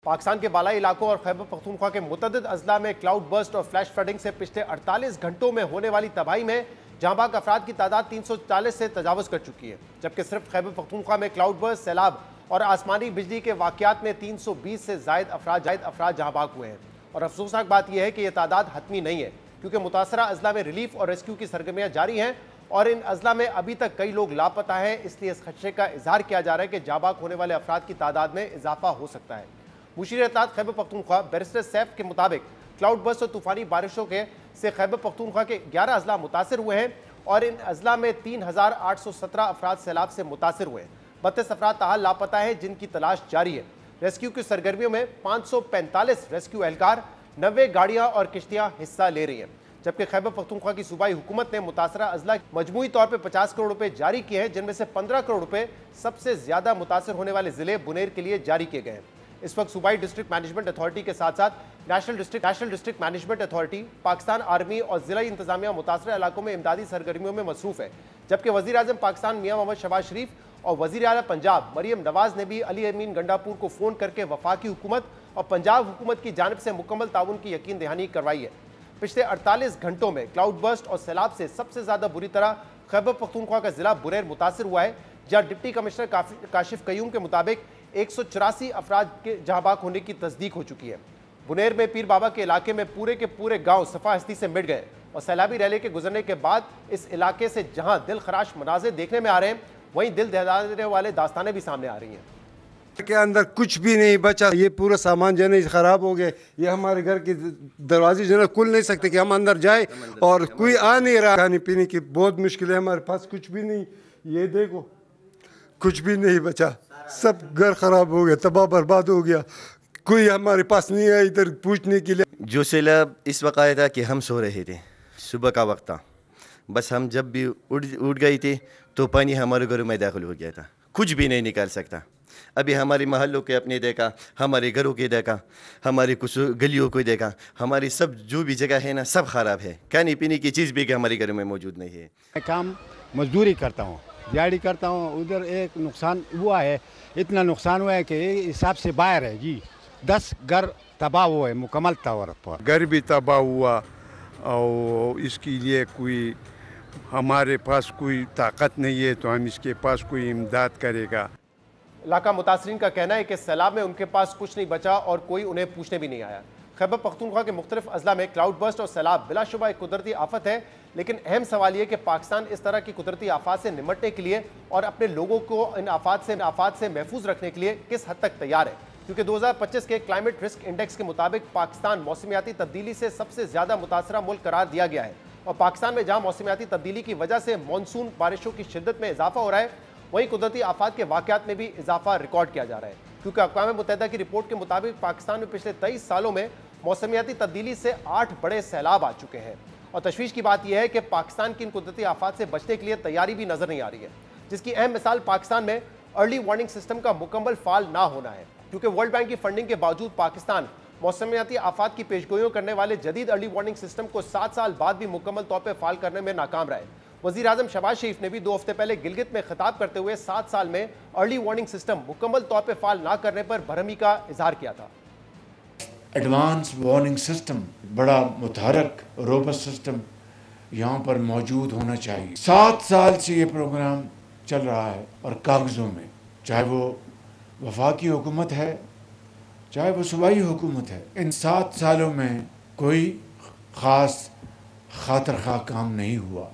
پاکستان کے بالائی علاقوں اور خیبر پختونخوا کے متعدد اضلاع میں کلاؤڈ برسٹ اور فلیش فلڈنگ سے پچھلے 48 گھنٹوں میں ہونے والی تباہی میں جاں بحق افراد کی تعداد 340 سے تجاوز کر چکی ہے، جبکہ صرف خیبر پختونخوا میں کلاؤڈ برسٹ، سیلاب اور آسمانی بجلی کے واقعات میں 320 سے زائد افراد جاں بحق ہوئے ہیں۔ اور افسوسناک بات یہ ہے کہ یہ تعداد حتمی نہیں ہے، کیونکہ متاثرہ اضلاع میں ریلیف اور ریسکیو کی سرگرمیاں جاری ہیں اور ان اضلاع میں ابھی تک کئی لوگ لاپتہ ہیں، اس لیے اس خدشے کا اظہار کیا جا رہا ہے کہ جاں بحق ہونے والے افراد کی تعداد میں اضافہ ہو سکتا ہے۔ مشیر اطلاعات خیبر پختونخوا بیرسٹر سیف کے مطابق کلاؤڈ برسٹ اور طوفانی بارشوں سے خیبر پختونخوا کے 11 اضلاع متاثر ہوئے ہیں اور ان اضلاع میں 3817 افراد سیلاب سے متاثر ہوئے ہیں۔ 32 افراد تاحال لاپتہ ہیں جن کی تلاش جاری ہے۔ ریسکیو کی سرگرمیوں میں 545 ریسکیو اہلکار، 90 گاڑیاں اور کشتیاں حصہ لے رہی ہیں، جبکہ خیبر پختونخوا کی صوبائی حکومت نے متاثرہ اضلاع مجموعی طور پہ 50 کروڑ روپے جاری کیے ہیں، جن میں سے 15 کروڑ روپے سب سے زیادہ متاثر ہونے والے ضلع بنیر کے لیے جاری کیے گئے ہیں۔ اس وقت صوبائی ڈسٹرکٹ مینجمنٹ اتھارٹی کے ساتھ ساتھ national district management authority, Pakistan army اور ضلعی انتظامیہ متاثرہ علاقوں میں امدادی سرگرمیوں میں مصروف ہے، جبکہ وزیر اعظم پاکستان میاں محمد شہباز شریف اور وزیر اعلیٰ پنجاب مریم نواز نے بھی علی امین گنڈاپور کو فون کر کے وفاقی حکومت اور پنجاب حکومت کی جانب سے مکمل تعاون کی یقین دہانی کروائی ہے۔ پچھلے 48 گھنٹوں میں کلاؤڈ برسٹ اور سیلاب سے سب سے زیادہ بری طرح خیبر پختونخوا کا ضلع بنیر متاثر ہوا ہے، جہاں ڈپٹی کمشنر کاشف قیوم کے مطابق 184 افراد کے جاں بحق ہونے کی تصدیق ہو چکی ہے۔ بنیر میں پیر بابا کے علاقے میں پورے کے پورے گاؤں صفا ہستی سے مٹ گئے اور سیلابی ریلے کے گزرنے کے بعد اس علاقے سے جہاں دل خراش مناظر دیکھنے میں آ رہے ہیں، وہیں دل دہلانے والے داستانیں بھی سامنے آ رہی ہیں۔ کے اندر کچھ بھی نہیں بچا، یہ پورا سامان جو ہے خراب ہو گیا، یہ ہمارے گھر کے دروازے جو ہے کھل نہیں سکتے کہ ہم اندر جائیں، اور کوئی آ نہیں رہا، کھانے پینے کی بہت مشکل ہے، ہمارے پاس کچھ بھی نہیں، یہ دیکھو کچھ بھی نہیں بچا، سب گھر خراب ہو گیا، تباہ برباد ہو گیا، کوئی ہمارے پاس نہیں ہے ادھر پوچھنے کے لیے۔ جو سیلاب اس وقت آیا تھا کہ ہم سو رہے تھے، صبح کا وقت تھا، بس ہم جب بھی اٹھ گئی تھی تو پانی ہمارے گھروں میں داخل ہو گیا تھا، کچھ بھی نہیں نکال سکتا۔ ابھی ہمارے محلوں کے اپنے دیکھا، ہمارے گھروں کے دیکھا، ہمارے کچھ گلیوں کو دیکھا، ہماری سب جو بھی جگہ ہے نا سب خراب ہے، کھانے پینے کی چیز بھی کہ ہمارے گھروں میں موجود نہیں ہے۔ میں کام مزدوری کرتا ہوں، دیہڑی کرتا ہوں، ادھر ایک نقصان ہوا ہے، اتنا نقصان ہوا ہے کہ حساب سے باہر ہے جی، 10 گھر تباہ ہوئے مکمل طور پر۔ گھر بھی تباہ ہوا اور اس کے لیے کوئی ہمارے پاس کوئی طاقت نہیں ہے تو ہم اس کے پاس کوئی امداد کرے گا۔ علاقہ متاثرین کا کہنا ہے کہ سیلاب میں ان کے پاس کچھ نہیں بچا اور کوئی انہیں پوچھنے بھی نہیں آیا۔ خیبر پختونخوا کے مختلف اضلاع میں کلاؤڈ برسٹ اور سیلاب بلا شبہ ایک قدرتی آفت ہے، لیکن اہم سوال یہ کہ پاکستان اس طرح کی قدرتی آفات سے نمٹنے کے لیے اور اپنے لوگوں کو ان آفات سے محفوظ رکھنے کے لیے کس حد تک تیار ہے، کیونکہ 2025 کے کلائمیٹ رسک انڈیکس کے مطابق پاکستان موسمیاتی تبدیلی سے سب سے زیادہ متاثرہ ملک قرار دیا گیا ہے، اور پاکستان میں جہاں موسمیاتی تبدیلی کی وجہ سے مانسون بارشوں کی شدت میں اضافہ ہو رہا ہے، وہیں قدرتی آفات کے واقعات میں بھی اضافہ ریکارڈ کیا جا رہا ہے، کیونکہ اقوام متحدہ کی رپورٹ کے مطابق پاکستان میں پچھلے 23 سالوں میں موسمیاتی تبدیلی سے 8 بڑے سیلاب آ چکے ہیں، اور تشویش کی بات یہ ہے کہ پاکستان کی ان قدرتی آفات سے بچنے کے لیے تیاری بھی نظر نہیں آ رہی ہے، جس کی اہم مثال پاکستان میں ارلی وارننگ سسٹم کا مکمل فعال نہ ہونا ہے، کیونکہ ورلڈ بینک کی فنڈنگ کے باوجود پاکستان موسمیاتی آفات کی پیشگوئیوں کرنے والے جدید ارلی وارننگ سسٹم کو 7 سال بعد بھی مکمل طور پہ فعال کرنے میں ناکام رہے۔ وزیر اعظم شہباز شریف نے بھی 2 ہفتے پہلے گلگت میں خطاب کرتے ہوئے 7 سال میں ارلی وارننگ سسٹم مکمل طور پہ فعال نہ کرنے پر برہمی کا اظہار کیا تھا۔ ایڈوانس وارننگ سسٹم، بڑا متحرک روبسٹ سسٹم یہاں پر موجود ہونا چاہیے۔ 7 سال سے یہ پروگرام چل رہا ہے اور کاغذوں میں، چاہے وہ وفاقی حکومت ہے چاہے وہ صوبائی حکومت ہے، ان 7 سالوں میں کوئی خاص خاطر خواہ کام نہیں ہوا،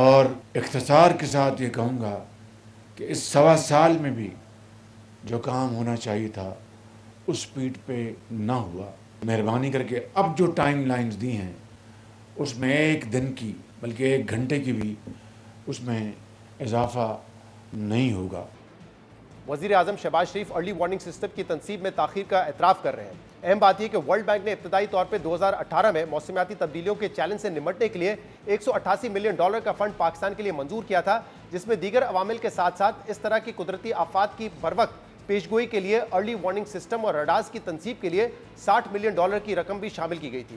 اور اختصار کے ساتھ یہ کہوں گا کہ اس 1.25 سال میں بھی جو کام ہونا چاہیے تھا اس سپیڈ پہ نہ ہوا۔ مہربانی کر کے اب جو ٹائم لائنز دی ہیں اس میں 1 دن کی بلکہ 1 گھنٹے کی بھی اس میں اضافہ نہیں ہوگا۔ وزیر اعظم شہباز شریف ارلی وارننگ سسٹم کی تنصیب میں تاخیر کا اعتراف کر رہے ہیں۔ اہم بات یہ کہ ورلڈ بینک نے ابتدائی طور پہ 2018 میں موسمیاتی تبدیلیوں کے چیلنج سے نمٹنے کے لیے $188 ملین کا فنڈ پاکستان کے لیے منظور کیا تھا، جس میں دیگر عوامل کے ساتھ ساتھ اس طرح کی قدرتی آفات کی بروقت پیشگوئی کے لیے ارلی وارننگ سسٹم اور رڈارز کی تنصیب کے لیے $60 ملین کی رقم بھی شامل کی گئی تھی۔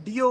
DO